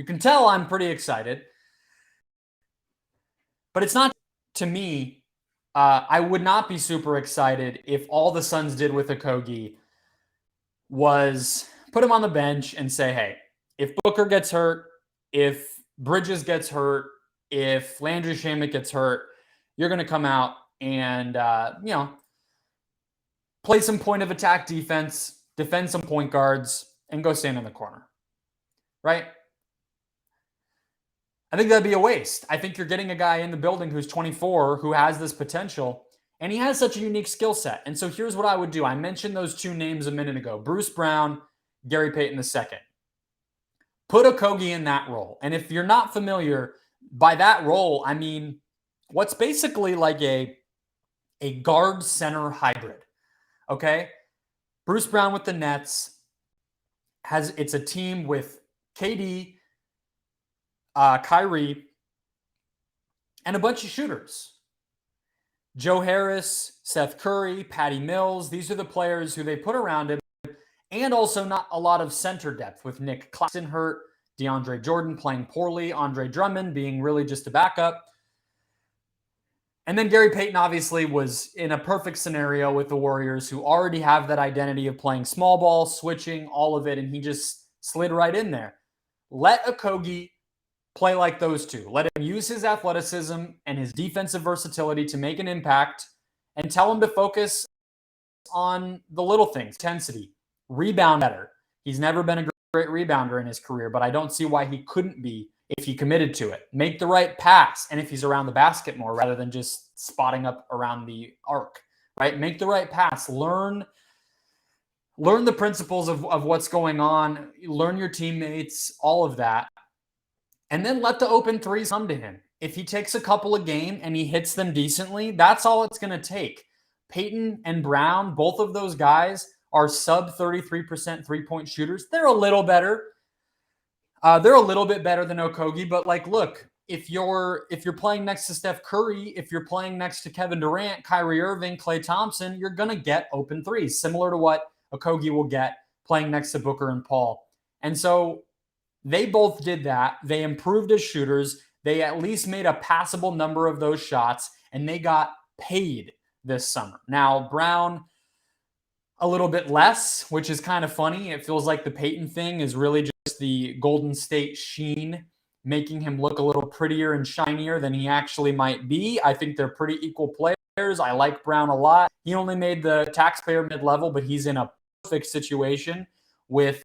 You can tell I'm pretty excited. But it's not, to me, I would not be super excited if all the Suns did with Okogie was put him on the bench and say, hey, if Booker gets hurt, if Bridges gets hurt, if Landry Shamet gets hurt, you're going to come out and, play some point of attack defense, defend some point guards, and go stand in the corner. Right? I think that'd be a waste. I think you're getting a guy in the building who's 24, who has this potential, and he has such a unique skill set. And so here's what I would do. I mentioned those two names a minute ago, Bruce Brown, Gary Payton II. Put Okogie in that role. And if you're not familiar, by that role, I mean what's basically like a guard center hybrid. Okay? Bruce Brown with the Nets it's a team with KD, Kyrie, and a bunch of shooters. Joe Harris, Seth Curry, Patty Mills. These are the players who they put around him. And also not a lot of center depth with Nick Claxton hurt, DeAndre Jordan playing poorly, Andre Drummond being really just a backup. And then Gary Payton obviously was in a perfect scenario with the Warriors, who already have that identity of playing small ball, switching, all of it, and he just slid right in there. Let Okogie play like those two. Let him use his athleticism and his defensive versatility to make an impact, and tell him to focus on the little things, intensity, rebound better. He's never been a great rebounder in his career, but I don't see why he couldn't be if he committed to it. Make the right pass, and if he's around the basket more rather than just spotting up around the arc, right? Make the right pass. Learn the principles of what's going on. Learn your teammates, all of that. And then let the open threes come to him. If he takes a couple a game and he hits them decently, that's all it's going to take. Payton and Brown, both of those guys are sub 33% three-point shooters. They're a little better. They're a little bit better than Okogie, but look, if you're playing next to Steph Curry, if you're playing next to Kevin Durant, Kyrie Irving, Klay Thompson, you're going to get open threes, similar to what Okogie will get playing next to Booker and Paul. And so they both did that. They improved as shooters. They at least made a passable number of those shots, and they got paid this summer. Now, Brown, a little bit less, which is kind of funny. It feels like the Payton thing is really just the Golden State sheen, making him look a little prettier and shinier than he actually might be. I think they're pretty equal players. I like Brown a lot. He only made the taxpayer mid-level, but he's in a perfect situation with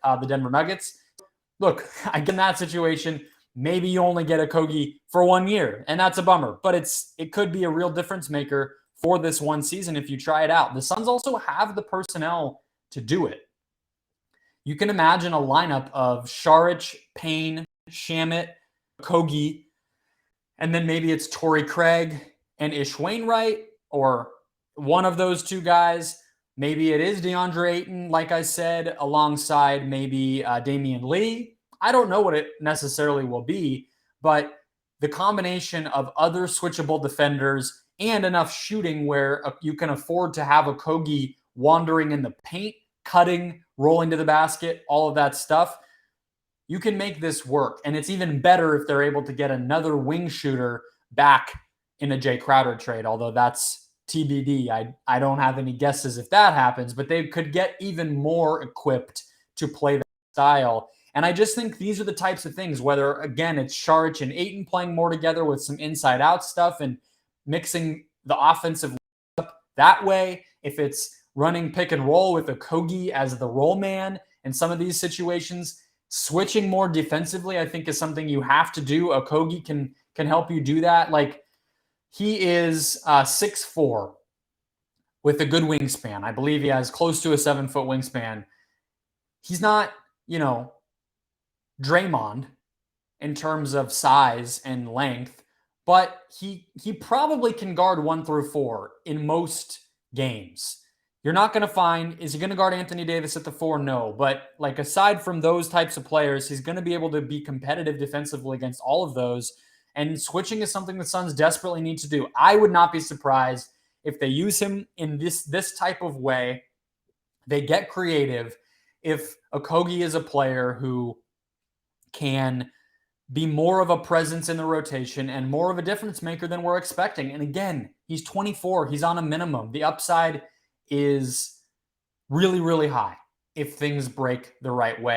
the Denver Nuggets. Look, in that situation, maybe you only get Okogie for 1 year, and that's a bummer. But it could be a real difference maker for this one season if you try it out. The Suns also have the personnel to do it. You can imagine a lineup of Saric, Payne, Shamet, Okogie, and then maybe it's Torrey Craig and Ish Wainwright, or one of those two guys. Maybe it is DeAndre Ayton, like I said, alongside maybe Damian Lee. I don't know what it necessarily will be, but the combination of other switchable defenders and enough shooting where you can afford to have Okogie wandering in the paint, cutting, rolling to the basket, all of that stuff, you can make this work. And it's even better if they're able to get another wing shooter back in a Jay Crowder trade, although that's TBD. I don't have any guesses if that happens, but they could get even more equipped to play that style. And I just think these are the types of things, whether, again, it's Saric and Ayton playing more together with some inside-out stuff and mixing the offensive up that way, if it's running pick and roll with Okogie as the roll man in some of these situations, switching more defensively, I think, is something you have to do. Okogie can help you do that. He is 6'4", with a good wingspan. I believe he has close to a 7-foot wingspan. He's not, Draymond in terms of size and length, but he probably can guard 1 through 4 in most games. You're not going to find, is he going to guard Anthony Davis at the 4? No. But aside from those types of players, he's going to be able to be competitive defensively against all of those. And switching is something the Suns desperately need to do. I would not be surprised if they use him in this type of way. They get creative. If Okogie is a player who can be more of a presence in the rotation and more of a difference maker than we're expecting. And again, he's 24. He's on a minimum. The upside is really, really high if things break the right way.